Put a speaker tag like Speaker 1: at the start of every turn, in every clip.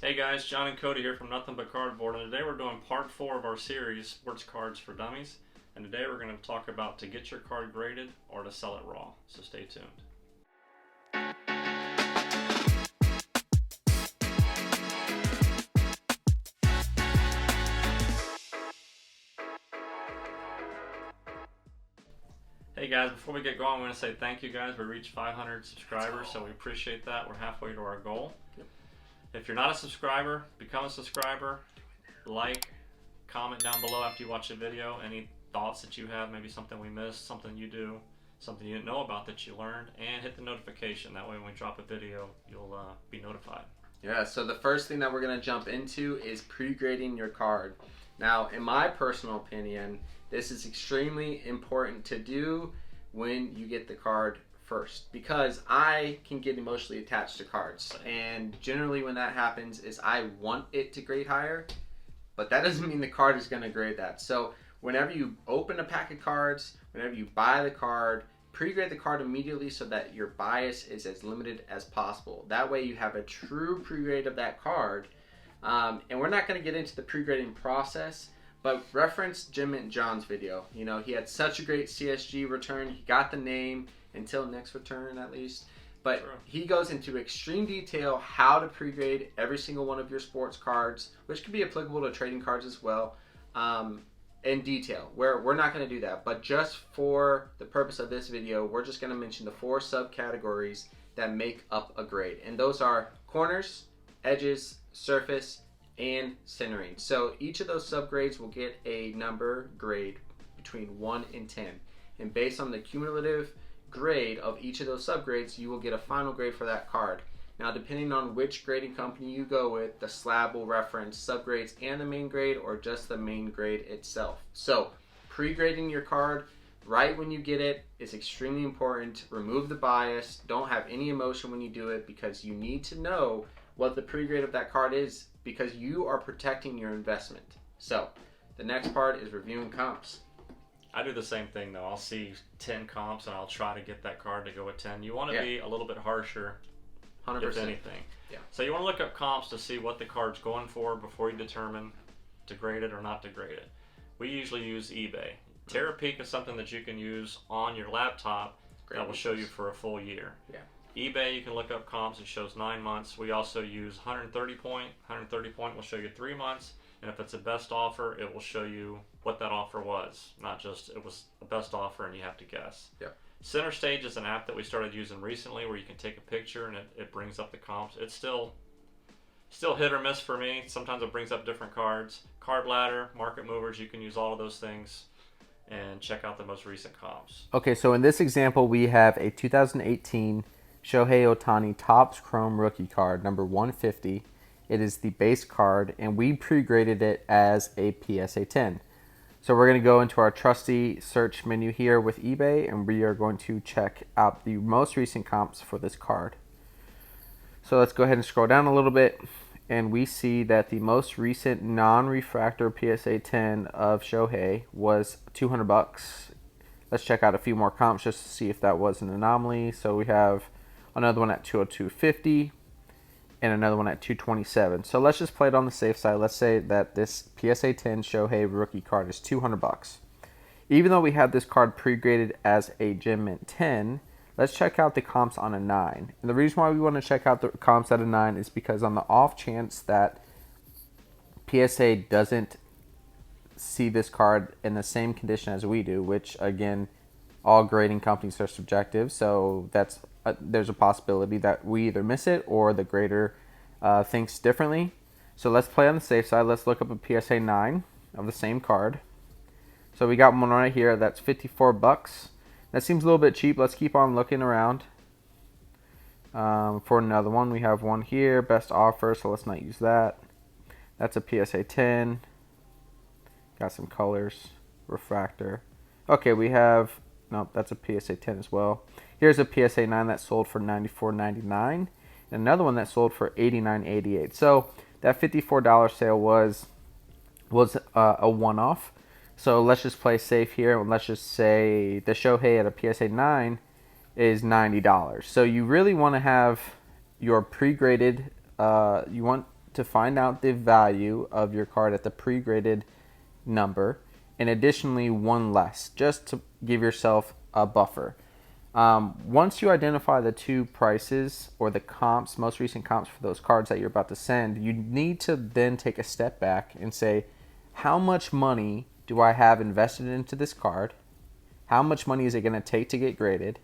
Speaker 1: Hey guys, John and Cody here from Nothing But Cardboard, and today we're doing part 4 of our series, Sports Cards for Dummies. And today we're going to talk about to get your card graded or to sell it raw, so stay tuned. Hey guys, before we get going, I'm going to say thank you guys. We reached 500 subscribers, so we appreciate that. We're halfway to our goal.
Speaker 2: Yep.
Speaker 1: If you're not a subscriber, become a subscriber. Like, comment down below after you watch the video any thoughts that you have, maybe something we missed, something you do, something you didn't know about that you learned, and hit the notification. That way when we drop a video, you'll be notified.
Speaker 2: Yeah, so the first thing that we're going to jump into is pre-grading your card. Now, in my personal opinion, this is extremely important to do when you get the card first, because I can get emotionally attached to cards, and generally when that happens is I want it to grade higher, but that doesn't mean the card is going to grade that. So whenever you open a pack of cards, whenever you buy the card, pre-grade the card immediately so that your bias is as limited as possible. That way you have a true pre-grade of that card. And we're not going to get into the pre-grading process, but reference Jim and John's video. You know, he had such a great CSG return. He got the name until next return at least. But
Speaker 1: True.
Speaker 2: He goes into extreme detail how to pre-grade every single one of your sports cards, which could be applicable to trading cards as well, in detail. We're not going to do that. But just for the purpose of this video, we're just going to mention the 4 subcategories that make up a grade. And those are corners, edges, surface, and centering. So each of those subgrades will get a number grade between 1 and 10. And based on the cumulative grade of each of those subgrades, you will get a final grade for that card. Now, depending on which grading company you go with, the slab will reference subgrades and the main grade, or just the main grade itself. So pre-grading your card right when you get it is extremely important. Remove the bias. Don't have any emotion when you do it, because you need to know what the pre-grade of that card is, because you are protecting your investment. So the next part is reviewing comps.
Speaker 1: I do the same thing though. I'll see 10 comps and I'll try to get that card to go with 10. You want to be a little bit harsher,
Speaker 2: 100%.
Speaker 1: if anything.
Speaker 2: Yeah.
Speaker 1: So you want to look up comps to see what the card's going for before you determine to grade it or not to grade it. We usually use eBay. Terapeak is something that you can use on your laptop that will show you for a full year.
Speaker 2: Yeah.
Speaker 1: eBay, you can look up comps. It shows 9 months. We also use 130 point. 130 point will show you 3 months. And if it's a best offer, it will show you what that offer was. Not just it was a best offer and you have to guess.
Speaker 2: Yeah.
Speaker 1: Center Stage is an app that we started using recently where you can take a picture and it brings up the comps. It's still hit or miss for me. Sometimes it brings up different cards. Card Ladder, Market Movers, you can use all of those things and check out the most recent comps.
Speaker 3: Okay, so in this example, we have a 2018 Shohei Ohtani Topps Chrome rookie card, number 150. It is the base card, and we pre-graded it as a PSA 10. So we're going to go into our trusty search menu here with eBay, and we are going to check out the most recent comps for this card. So let's go ahead and scroll down a little bit, and we see that the most recent non-refractor PSA 10 of Shohei was $200. Let's check out a few more comps just to see if that was an anomaly. So we have another one at $202.50 and another one at $227. So let's just play it on the safe side. Let's say that this PSA 10 Shohei rookie card is $200. Even though we have this card pre-graded as a Gem Mint 10, let's check out the comps on a 9. And the reason why we want to check out the comps at a 9 is because on the off chance that PSA doesn't see this card in the same condition as we do, which again, all grading companies are subjective, so there's a possibility that we either miss it or the grader thinks differently. So let's play on the safe side. Let's look up a PSA 9 of the same card. So we got one right here that's $54. That seems a little bit cheap. Let's keep on looking around for another one. We have one here, best offer, so let's not use that. That's a PSA 10. Got some colors, refractor. Okay, we have, nope, that's a PSA 10 as well. Here's a PSA 9 that sold for $94.99, and another one that sold for $89.88. So that $54 sale was a one-off. So let's just play safe here, and let's just say the Shohei at a PSA 9 is $90. So you really want to have your pre-graded, you want to find out the value of your card at the pre-graded number, and additionally one less, just to give yourself a buffer. Once you identify the two prices or the comps, most recent comps for those cards that you're about to send, you need to then take a step back and say, how much money do I have invested into this card? How much money is it going to take to get graded?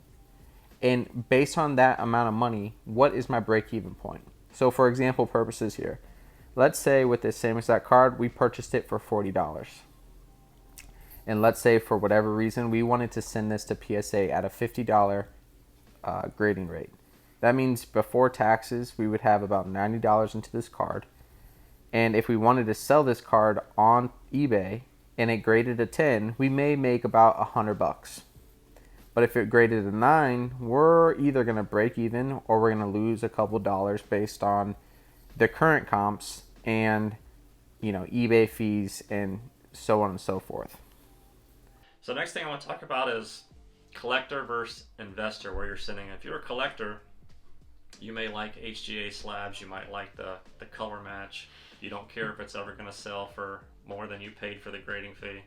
Speaker 3: And based on that amount of money, what is my break-even point? So for example purposes here, let's say with this same exact card, we purchased it for $40. And let's say for whatever reason, we wanted to send this to PSA at a $50 grading rate. That means before taxes, we would have about $90 into this card. And if we wanted to sell this card on eBay and it graded a 10, we may make about $100. But if it graded a 9, we're either going to break even or we're going to lose a couple dollars based on the current comps and, eBay fees and so on and so forth.
Speaker 1: So next thing I want to talk about is collector versus investor, where you're sitting. If you're a collector, you may like HGA slabs, you might like the color match. You don't care if it's ever going to sell for more than you paid for the grading fee.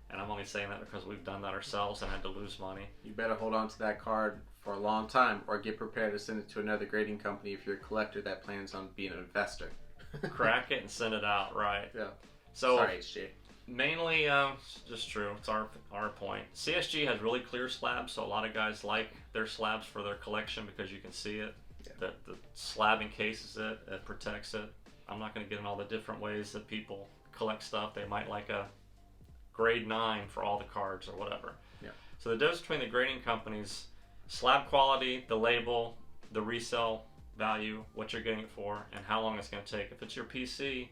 Speaker 1: And I'm only saying that because we've done that ourselves and had to lose money.
Speaker 2: You better hold on to that card for a long time or get prepared to send it to another grading company if you're a collector that plans on being an investor.
Speaker 1: Crack it and send it out, right?
Speaker 2: Yeah.
Speaker 1: So,
Speaker 2: sorry, HGA.
Speaker 1: Mainly, just true. It's our point. CSG has really clear slabs, so a lot of guys like their slabs for their collection because you can see it. Yeah. The slab encases it, it protects it. I'm not going to get in all the different ways that people collect stuff. They might like a grade 9 for all the cards or whatever.
Speaker 2: Yeah.
Speaker 1: So the difference between the grading companies, slab quality, the label, the resale value, what you're getting it for, and how long it's going to take. If it's your PC,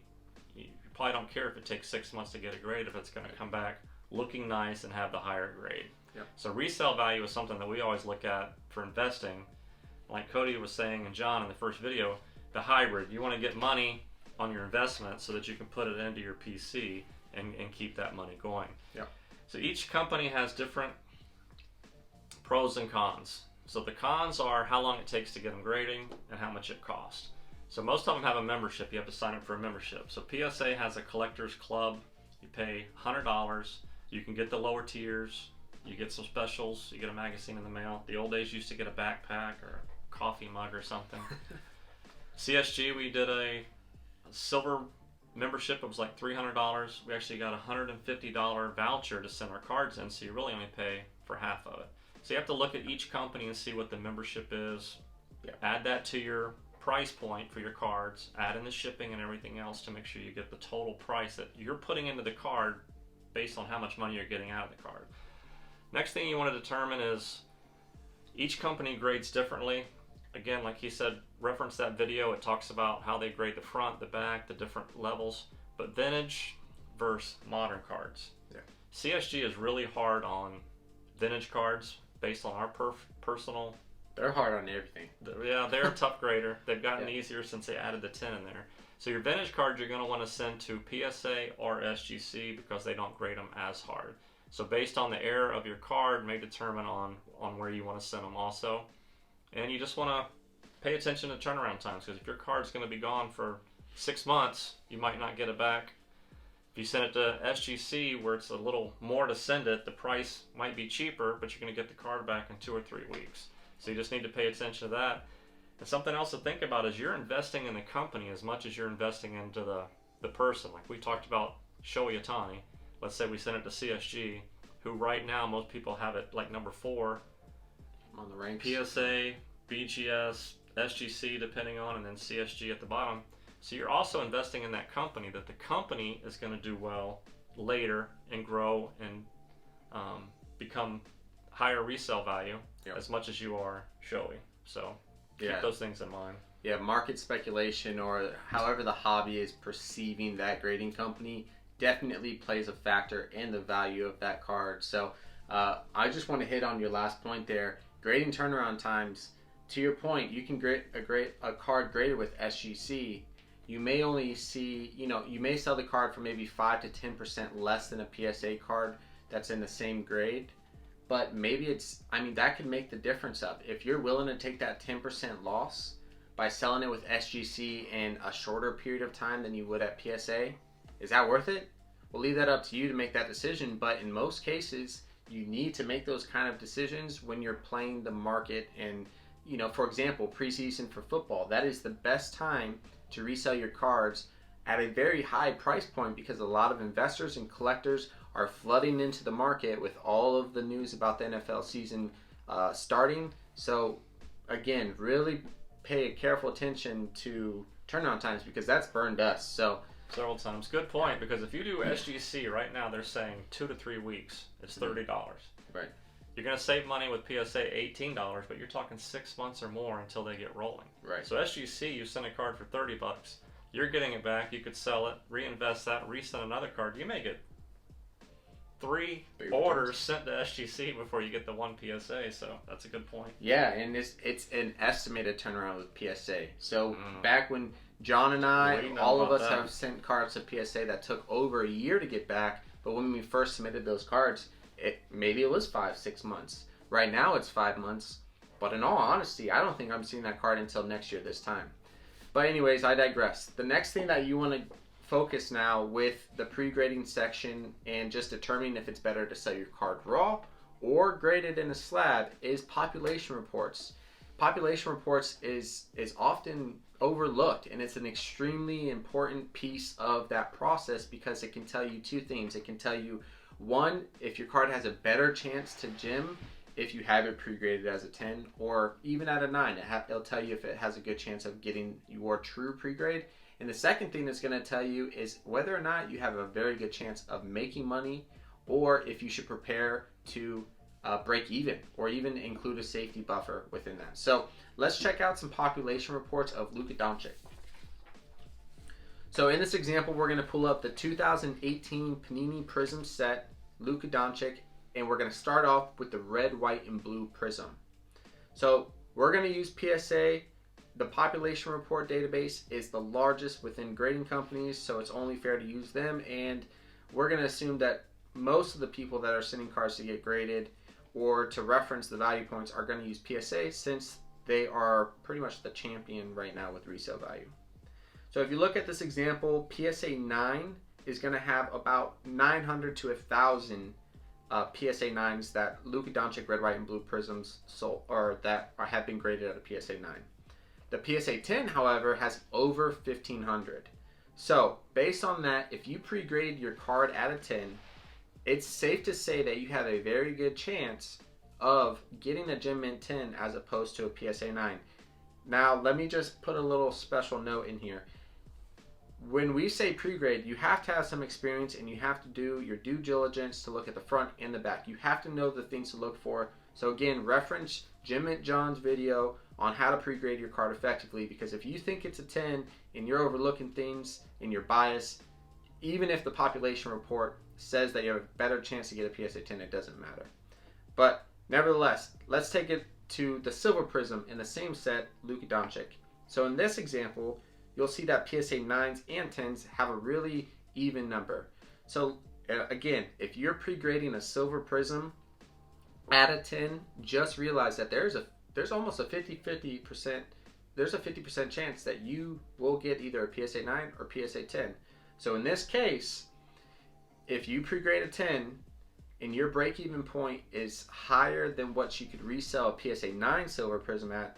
Speaker 1: you probably don't care if it takes 6 months to get a grade if it's going to come back looking nice and have the higher grade.
Speaker 2: Yep.
Speaker 1: So resale value is something that we always look at for investing. Like Cody was saying and John in the first video, the hybrid. You want to get money on your investment so that you can put it into your PC and keep that money going.
Speaker 2: Yep.
Speaker 1: So each company has different pros and cons. So the cons are how long it takes to get them grading and how much it costs. So most of them have a membership. You have to sign up for a membership. So PSA has a collector's club. You pay $100. You can get the lower tiers. You get some specials. You get a magazine in the mail. The old days you used to get a backpack or a coffee mug or something. CSG, we did a silver membership. It was like $300. We actually got a $150 voucher to send our cards in, so you really only pay for half of it. So you have to look at each company and see what the membership is.
Speaker 2: Yep.
Speaker 1: Add that to your price point for your cards, add in the shipping and everything else to make sure you get the total price that you're putting into the card based on how much money you're getting out of the card. Next thing you want to determine is each company grades differently. Again, like he said, reference that video. It talks about how they grade the front, the back, the different levels, but vintage versus modern cards.
Speaker 2: Yeah.
Speaker 1: CSG is really hard on vintage cards based on our personal.
Speaker 2: They're hard on everything.
Speaker 1: Yeah, they're a tough grader. They've gotten easier since they added the 10 in there. So your vintage cards you're going to want to send to PSA or SGC because they don't grade them as hard. So based on the error of your card may determine on where you want to send them also. And you just want to pay attention to turnaround times because if your card's going to be gone for 6 months, you might not get it back. If you send it to SGC where it's a little more to send it, the price might be cheaper, but you're going to get the card back in 2 or 3 weeks. So you just need to pay attention to that. And something else to think about is you're investing in the company as much as you're investing into the person. Like we talked about Shohei Ohtani. Let's say we send it to CSG, who right now most people have it like number 4
Speaker 2: on the ranks.
Speaker 1: PSA, BGS, SGC depending on, and then CSG at the bottom. So you're also investing in that company, that the company is going to do well later and grow and become higher resale value as much as you are Shohei. So keep those things in mind.
Speaker 2: Yeah, market speculation or however the hobby is perceiving that grading company definitely plays a factor in the value of that card. So I just want to hit on your last point there. Grading turnaround times. To your point, you can grade a card graded with SGC. You may only see, you may sell the card for maybe 5 to 10% less than a PSA card that's in the same grade. But maybe that could make the difference up. If you're willing to take that 10% loss by selling it with SGC in a shorter period of time than you would at PSA. Is that worth it? We'll leave that up to you to make that decision, but in most cases, you need to make those kind of decisions when you're playing the market. And, you know, for example, preseason for football, that is the best time to resell your cards at a very high price point because a lot of investors and collectors are flooding into the market with all of the news about the NFL season starting. So again, really pay careful attention to turnaround times because that's burned us. So
Speaker 1: several times. Good point, because if you do SGC right now, they're saying 2 to 3 weeks. It's $30.
Speaker 2: Right.
Speaker 1: You're going to save money with PSA $18, but you're talking 6 months or more until they get rolling.
Speaker 2: Right.
Speaker 1: So SGC, you send a card for $30. You're getting it back. You could sell it, reinvest that, resend another card. You may get 3 orders sent to SGC before you get the 1 PSA. So that's a good point.
Speaker 2: Yeah, and it's an estimated turnaround with PSA. So back when John and I, all of us have sent cards to PSA that took over a year to get back, but when we first submitted those cards, maybe it was 5-6 months. Right now it's 5 months, but in all honesty, I don't think I'm seeing that card until next year this time. But anyways, I digress. The next thing that you want to focus now with the pre-grading section and just determining if it's better to sell your card raw or graded in a slab is population reports. Population reports is often overlooked, and it's an extremely important piece of that process because it can tell you 2 things. It can tell you, 1, if your card has a better chance to gem if you have it pre-graded as a 10, or even at a 9. It'll tell you if it has a good chance of getting your true pre-grade. And the second thing it's going to tell you is whether or not you have a very good chance of making money, or if you should prepare to break even, or even include a safety buffer within that. So let's check out some population reports of Luka Doncic. So in this example, we're going to pull up the 2018 Panini Prism set, Luka Doncic, and we're going to start off with the red, white, and blue Prism. So we're going to use PSA. The population report database is the largest within grading companies, so it's only fair to use them, and we're going to assume that most of the people that are sending cards to get graded or to reference the value points are going to use PSA, since they are pretty much the champion right now with resale value. So if you look at this example, PSA 9 is going to have about 900 to 1,000 PSA 9s that Luka Doncic red, white, and blue prisms sold, or that have been graded at a PSA 9. The PSA 10, however, has over 1,500. So based on that, if you pre-graded your card at a 10, it's safe to say that you have a very good chance of getting a Gem Mint 10 as opposed to a PSA 9. Now, let me just put a little special note in here. When we say pre-grade, you have to have some experience and you have to do your due diligence to look at the front and the back. You have to know the things to look for. So again, reference Gem Mint John's video on how to pre-grade your card effectively, because if you think it's a 10 and you're overlooking things in your bias, even if the population report says that you have a better chance to get a PSA 10, it doesn't matter. But nevertheless, let's take it to the silver prism in the same set, Luka Doncic. So in this example, you'll see that PSA 9s and 10s have a really even number. So again, if you're pre-grading a silver prism at a 10, just realize that there's almost a 50% chance that you will get either a PSA 9 or PSA 10. So in this case, if you pre-grade a 10 and your break-even point is higher than what you could resell a PSA 9 silver prism at,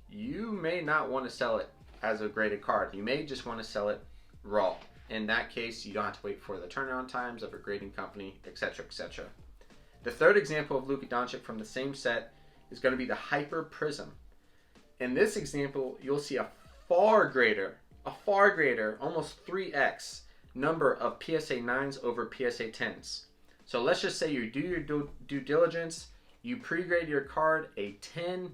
Speaker 2: you may not want to sell it as a graded card. You may just want to sell it raw. In that case, you don't have to wait for the turnaround times of a grading company, etc., etc. The third example of Luka Doncic from the same set is going to be the Hyper Prism. In this example, you'll see a far greater, almost 3x number of PSA 9s over PSA 10s. So let's just say you do your due diligence, you pre-grade your card a 10.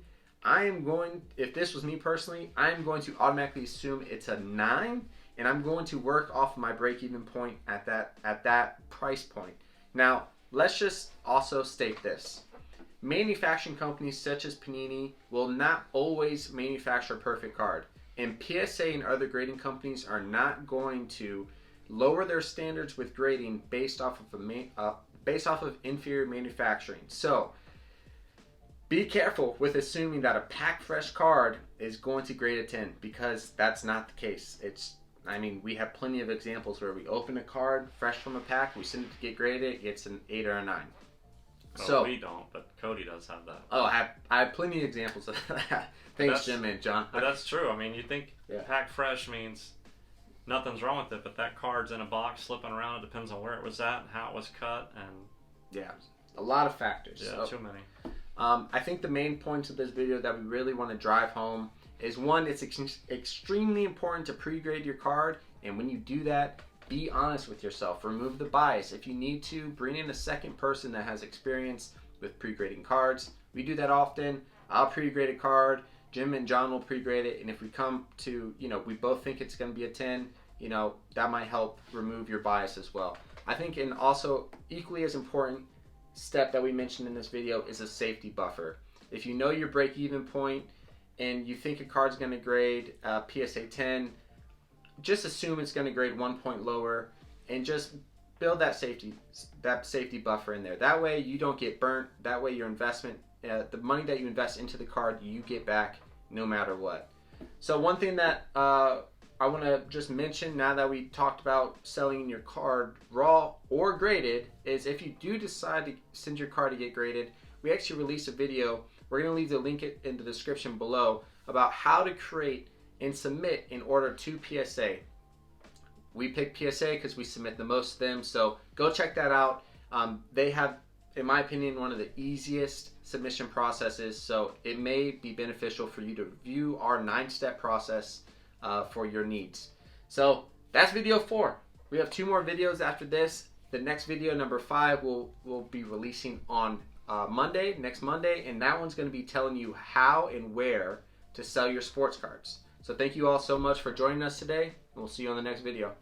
Speaker 2: If this was me personally, I'm going to automatically assume it's a 9, and I'm going to work off my break-even point at that price point. Now, let's just also state this. Manufacturing companies such as Panini will not always manufacture a perfect card, and PSA and other grading companies are not going to lower their standards with grading based off of inferior manufacturing. So be careful with assuming that a pack fresh card is going to grade a 10, because that's not the case. We have plenty of examples where we open a card fresh from a pack, we send it to get graded, it gets an 8 or a 9.
Speaker 1: Well,
Speaker 2: So
Speaker 1: we don't, but Cody does have that.
Speaker 2: Oh, I have plenty of examples of that. Thanks, Jim and John.
Speaker 1: But that's true. I mean, you think
Speaker 2: Yeah.
Speaker 1: pack fresh means nothing's wrong with it, but that card's in a box slipping around. It depends on where it was at and how it was cut, and
Speaker 2: Yeah, a lot of factors.
Speaker 1: yeah,
Speaker 2: So,
Speaker 1: too many.
Speaker 2: I think the main points of this video that we really want to drive home is, one, it's extremely important to pre-grade your card, and when you do that, be honest with yourself. Remove the bias. If you need to, bring in a second person that has experience with pre-grading cards. We do that often. I'll pre-grade a card. Jim and John will pre-grade it, and if we come to, we both think it's going to be a 10, that might help remove your bias as well. I think, and also equally as important step that we mentioned in this video is a safety buffer. If you know your break-even point and you think a card's going to grade PSA 10, just assume it's going to grade 1 point lower, and just build that safety buffer in there. That way you don't get burnt. That way your investment, the money that you invest into the card, you get back no matter what. So one thing that I want to just mention, now that we talked about selling your card raw or graded, is if you do decide to send your card to get graded, we actually released a video. We're going to leave the link in the description below about how to create and submit an order to PSA. We pick PSA because we submit the most of them, so go check that out. They have, in my opinion, one of the easiest submission processes, so it may be beneficial for you to view our 9-step process for your needs. So that's video 4. We have 2 more videos after this. The next video, number 5, will be releasing on next Monday, and that one's going to be telling you how and where to sell your sports cards. So thank you all so much for joining us today, and we'll see you on the next video.